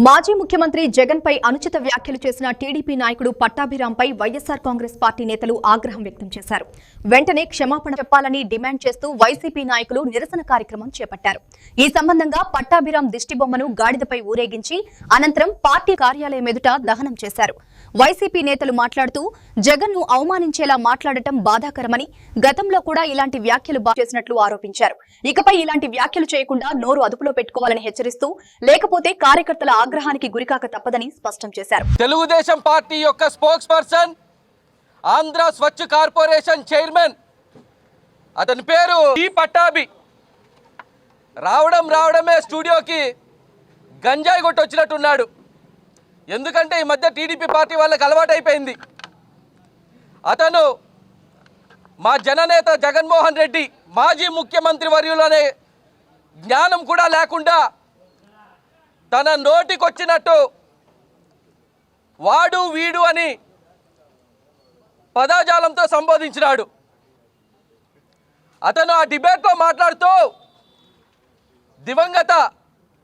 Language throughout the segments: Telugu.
మాజీ ముఖ్యమంత్రి జగన్ పై అనుచిత వ్యాఖ్యలు చేసిన టీడీపీ నాయకుడు పట్టాభిరాంపై వైఎస్ఆర్ కాంగ్రెస్ పార్టీ నేతలు ఆగ్రహం వ్యక్తం చేశారు. వెంటనే క్షమాపణ చెప్పాలని డిమాండ్ చేస్తూ వైసీపీ నాయకులు నిరసన కార్యక్రమం చేపట్టారు. ఈ సంబంధంగా పట్టాభిరాం దిష్టిబొమ్మను గాడిదపై ఊరేగించి అనంతరం పార్టీ కార్యాలయం ఎదుట దహనం చేశారు. వైసీపీ నేతలు మాట్లాడుతూ జగన్ ను అవమానించేలా మాట్లాడటం బాధాకరమని, గతంలో కూడా ఇలాంటి వ్యాఖ్యలు చేసినట్లు ఆరోపించారు. ఇకపై ఇలాంటి వ్యాఖ్యలు చేయకుండా నోరు అదుపులో పెట్టుకోవాలని హెచ్చరిస్తూ, లేకపోతే కార్యకర్తల ఆగ్రహానికి గురికాక తప్పదని స్పష్టం చేశారు. తెలుగుదేశం పార్టీ యొక్క స్పోక్స్ పర్సన్, ఆంధ్ర స్వచ్ఛ కార్పొరేషన్ చైర్మన్, అతని పేరు ఈ పట్టాభి రావడమే స్టూడియోకి గంజాయి కొట్టొచ్చినట్టున్నాడు. ఎందుకంటే ఈ మధ్య టీడీపీ పార్టీ వాళ్ళకి అలవాటైపోయింది. అతను మా జననేత జగన్మోహన్ రెడ్డి, మాజీ ముఖ్యమంత్రి వర్యులనే జ్ఞానం కూడా లేకుండా తన నోటికొచ్చినట్టు వాడు వీడు అని పదజాలంతో సంబోధించినాడు. అతను ఆ డిబేట్లో మాట్లాడుతూ దివంగత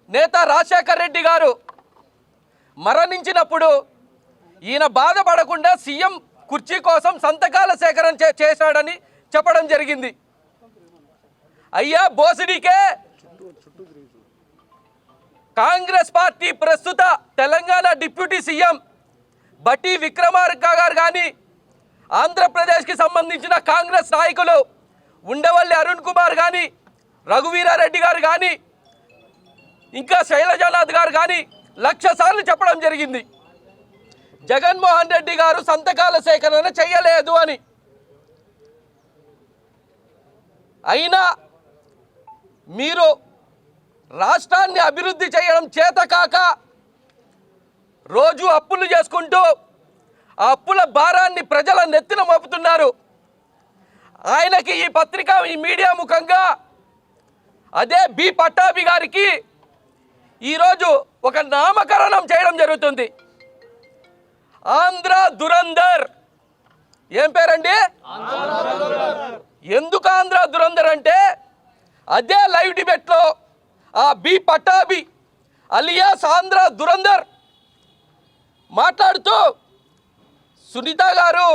నేత రాజశేఖర్ రెడ్డి గారు మరణించినప్పుడు ఈయన బాధపడకుండా సీఎం కుర్చీ కోసం సంతకాల సేకరణ చేశాడని చెప్పడం జరిగింది. అయ్యా బోసిడికే కాంగ్రెస్ పార్టీ ప్రస్తుత తెలంగాణ డిప్యూటీ సీఎం బట్టి విక్రమార్క గారు కానీ, ఆంధ్రప్రదేశ్కి సంబంధించిన కాంగ్రెస్ నాయకులు ఉండవల్లి అరుణ్ కుమార్ కానీ, రఘువీరారెడ్డి గారు కానీ, ఇంకా శైలజానాథ్ గారు కానీ 1,00,000 సార్లు చెప్పడం జరిగింది జగన్మోహన్ రెడ్డి గారు సంతకాల సేకరణ చేయలేదు అని. అయినా మీరు రాష్ట్రాన్ని అభివృద్ధి చేయడం చేతకాక రోజు అప్పులు చేసుకుంటూ ఆ అప్పుల భారాన్ని ప్రజల నెత్తిన మోపుతున్నారు. ఆయనకి ఈ పత్రిక, ఈ మీడియా ముఖంగా అదే బి పట్టాభి గారికి ఈరోజు ఒక నామకరణం చేయడం జరుగుతుంది. ఆంధ్ర దురందర్. ఏం పేరండి? ఎందుకు ఆంధ్ర దురందర్ అంటే, అదే లైవ్ డిబేట్లో ఆ బి పట్టాభి అలియాస్ ఆంధ్ర దురందర్ మాట్లాడుతూ సునీత గారు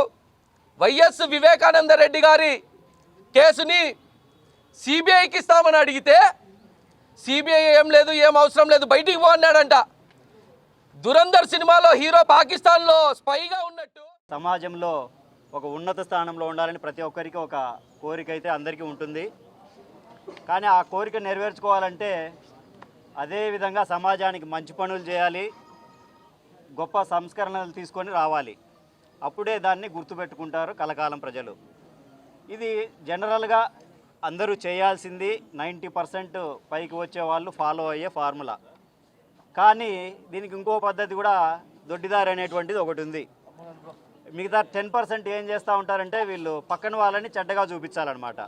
వైఎస్ వివేకానంద రెడ్డి గారి కేసుని సిబిఐకి ఇస్తామని అడిగితే సిబిఐ ఏం లేదు, ఏం అవసరం లేదు, బయటికి పో అన్నాడంట. దురందర్ సినిమాలో హీరో పాకిస్తాన్లో స్పైగా ఉన్నట్టు సమాజంలో ఒక ఉన్నత స్థానంలో ఉండాలని ప్రతి ఒక్కరికి ఒక కోరిక అయితే అందరికీ ఉంటుంది. కానీ ఆ కోరిక నెరవేర్చుకోవాలంటే అదే విధంగా సమాజానికి మంచి పనులు చేయాలి, గొప్ప సంస్కరణలు తీసుకొని రావాలి. అప్పుడే దాన్ని గుర్తుపెట్టుకుంటారు కలకాలం ప్రజలు. ఇది జనరల్గా అందరూ చేయాల్సింది, 90% పైకి వచ్చే వాళ్ళు ఫాలో అయ్యే ఫార్ములా. కానీ దీనికి ఇంకో పద్ధతి కూడా, దొడ్డిదారి అనేటువంటిది ఒకటి ఉంది. మిగతా 10% ఏం చేస్తూ ఉంటారంటే వీళ్ళు పక్కన వాళ్ళని చెడ్డగా చూపించాలన్నమాట.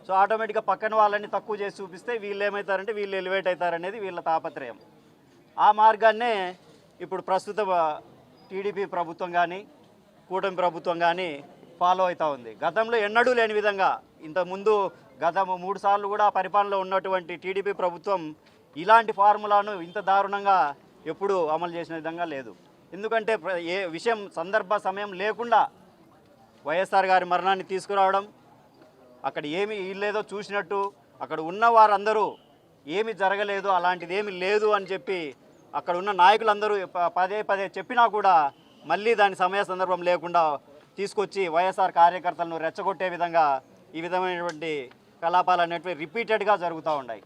సో ఆటోమేటిక్గా పక్కన వాళ్ళని తక్కువ చేసి చూపిస్తే వీళ్ళు ఏమవుతారంటే వీళ్ళు ఎలివేట్ అవుతారనేది వీళ్ళ తాపత్రయం. ఆ మార్గాన్నే ఇప్పుడు ప్రస్తుత టీడీపీ ప్రభుత్వం కానీ, కూటమి ప్రభుత్వం కానీ ఫాలో అవుతూ ఉంది. గతంలో ఎన్నడూ లేని విధంగా, ఇంతకుముందు గత 3 సార్లు కూడా పరిపాలనలో ఉన్నటువంటి టీడీపీ ప్రభుత్వం ఇలాంటి ఫార్ములాను ఇంత దారుణంగా ఎప్పుడూ అమలు చేసిన విధంగా లేదు. ఎందుకంటే ఏ విషయం సందర్భ సమయం లేకుండా వైఎస్ఆర్ గారి మరణాన్ని తీసుకురావడం, అక్కడ ఏమి ఇల్లేదో చూసినట్టు, అక్కడ ఉన్న వారందరూ ఏమి జరగలేదు, అలాంటిది ఏమి లేదు అని చెప్పి అక్కడ ఉన్న నాయకులందరూ పదే చెప్పినా కూడా మళ్ళీ దాని సమయ సందర్భం లేకుండా తీసుకొచ్చి వైఎస్ఆర్ కార్యకర్తలను రెచ్చగొట్టే విధంగా ఈ విధమైనటువంటి కలాపాలు అనేటివి రిపీటెడ్గా జరుగుతూ ఉన్నాయి.